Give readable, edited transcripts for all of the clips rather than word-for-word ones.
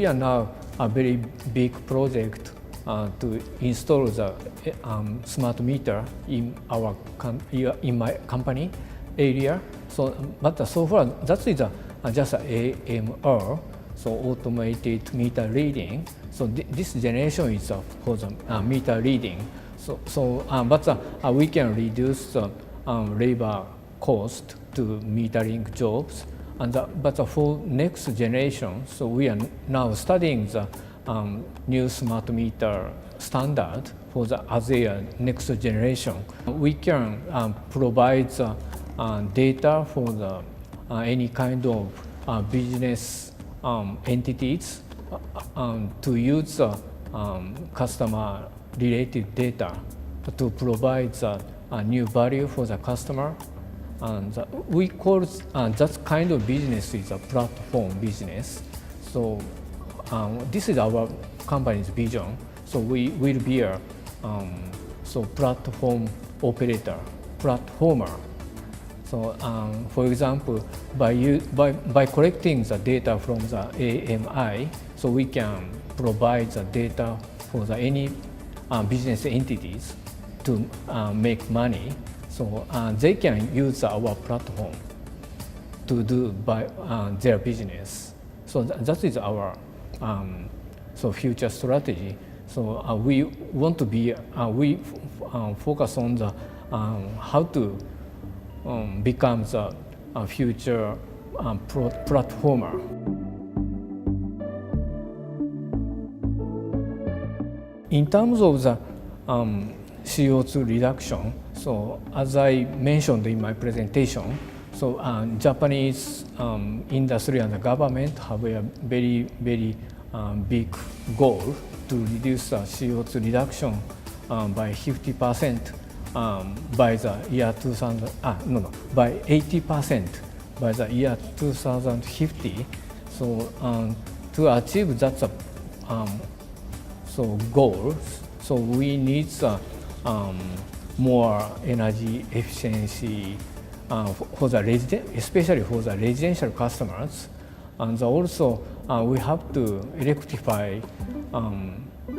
we are now a very big project to install the smart meter in my company area. So, but so far that is just AMR, so automated meter reading. So this generation is for the meter reading. But we can reduce the labor cost to metering jobs. But for next generation, so we are now studying the new smart meter standard for the other next generation. We can provide the data for the any kind of business entities to use customer related data to provide a new value for the customer. And we call that kind of business is a platform business. So this is our company's vision. So we will be a platform operator, platformer. So for example, by collecting the data from the AMI, so we can provide the data for any business entities to make money. So they can use our platform to do their business. So that is our future strategy. So we want to be we focus on the how to become the future platformer. In terms of the CO2 reduction, so as I mentioned in my presentation, so Japanese industry and the government have a very big goal to reduce CO2 reduction by 50% by the year 2000. By 80% by the year 2050. So to achieve that goal, so we need more energy efficiency for the especially for the residential customers, and also we have to electrify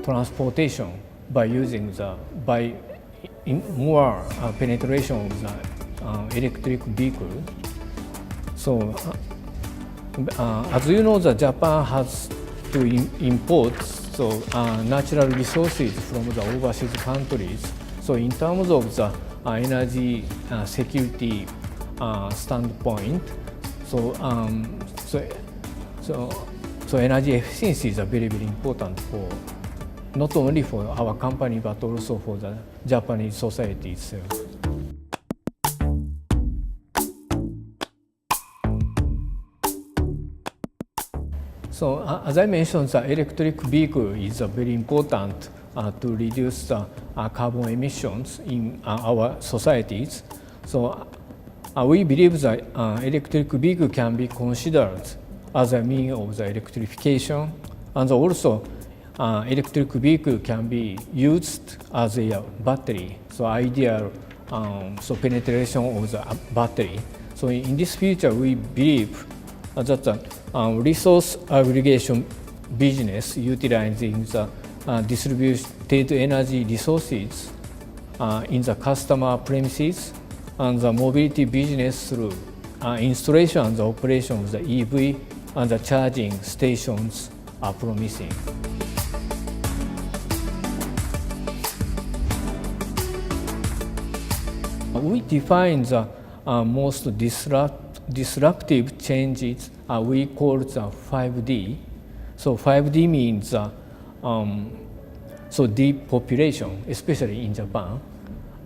transportation by using more penetration of the electric vehicle. So as you know, that Japan has to import natural resources from the overseas countries. So in terms of the energy security standpoint, so energy efficiency is very important for not only for our company but also for the Japanese society itself. So as I mentioned, the electric vehicle is very important to reduce the carbon emissions in our societies. So we believe that electric vehicle can be considered as a means of the electrification, and also electric vehicle can be used as a battery. So ideal penetration of the battery. So in this future, we believe that the resource aggregation business utilizing the distributed energy resources in the customer premises, and the mobility business through installation and the operation of the EV and the charging stations are promising. We define the most disruptive changes we call the 5D. So 5D means depopulation, especially in Japan,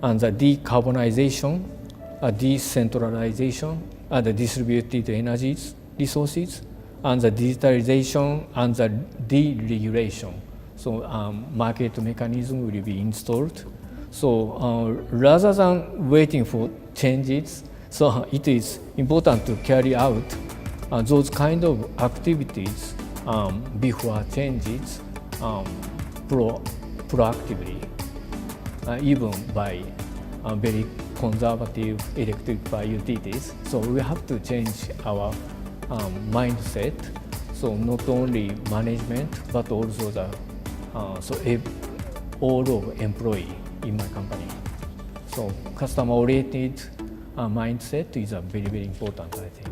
and the decarbonization, decentralization, the distributed energy resources, and the digitalization and the deregulation. So market mechanism will be installed. So rather than waiting for changes, so it is important to carry out those kind of activities before changes proactively, even by very conservative electric power utilities. So we have to change our mindset. So not only management, but also the all of employee in my company. So customer-oriented mindset is a very, very important, I think.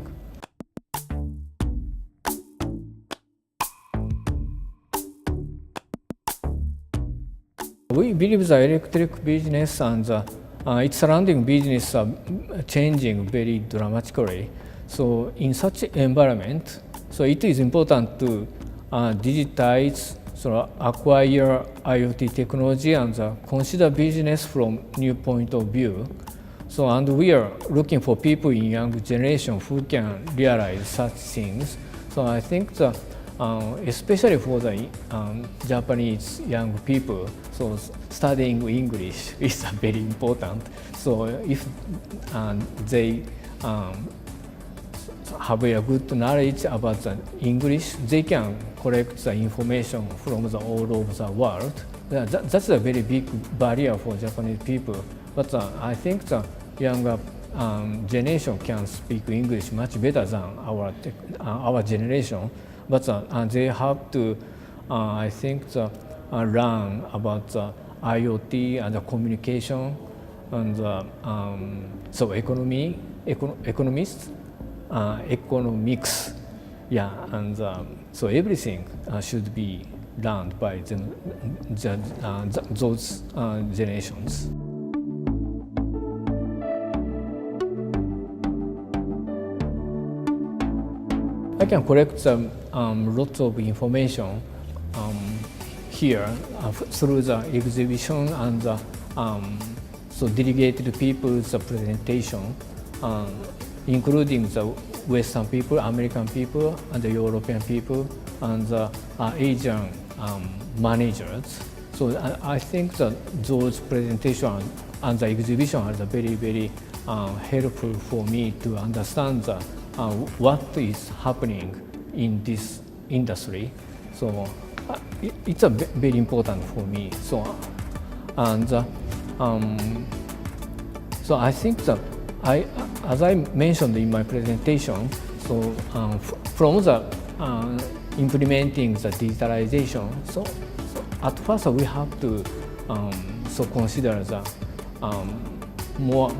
We believe the electric business and its surrounding business are changing very dramatically. So in such environment, so it is important to digitize, so acquire IoT technology and consider business from new point of view. So and we are looking for people in young generation who can realize such things. So I think that especially for the Japanese young people, so studying English is very important. So if they have a good knowledge about the English, they can collect the information from all over the world. That's a very big barrier for Japanese people. But I think the younger generation can speak English much better than our generation. But they have to, I think, learn about the IoT and the communication and so economics, yeah, and so everything should be learned by those generations. I can collect lots of information here through the exhibition and so delegated people's presentation, including the Western people, American people, and the European people, and the Asian managers. So I think that those presentations and the exhibition are very, very helpful for me to understand what is happening in this industry. So it's very important for me. So and so I think that as I mentioned in my presentation, so from the implementing the digitalization, so at first we have to so consider the more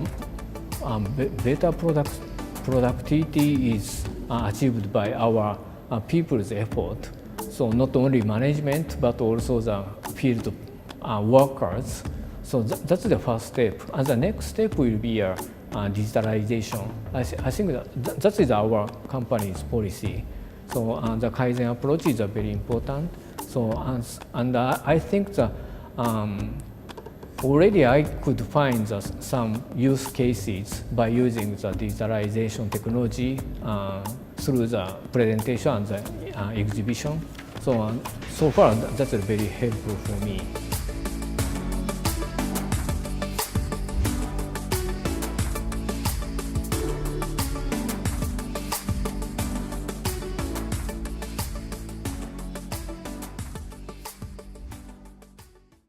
better productivity is achieved by our people's effort. So not only management, but also the field workers. So that's the first step. And the next step will be digitalization. I think that is our company's policy. So the Kaizen approach is very important. So and I think that already I could find some use cases by using the digitalization technology through the presentation and the exhibition. So so far that's very helpful for me.